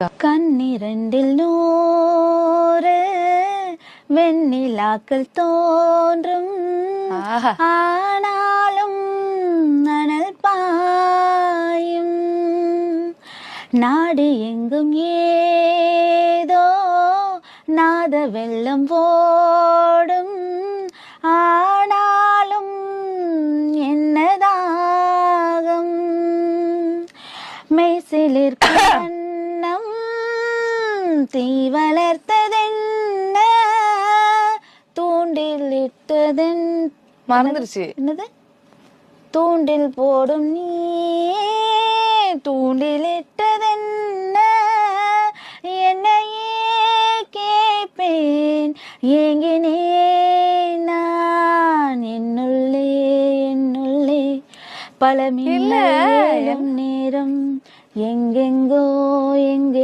கண்ணிரண்டில் 100 வெண்ணிலாக்கள் தோன்றும், ஆனாலும் அனல் பாயும். நாடு எங்கும் ஏதோ நாத வெள்ளம் ஓடும், ஆனாலும் என்னதாகம். மெய்சிலிருக்கும் வண்ணம் தீ வளர்த்ததென்ன, தூண்டில் இட்டதென் மறந்துருச்சு. என்னது? தூண்டில் போடும் நீ தூண்டில் இட்டதென்ன, என்னையே கேட்பேன் ஏங்கினேன் நான் என்னுள்ளே என்னுள்ளே. பல மில்லும் நேரம் எங்கெங்கோ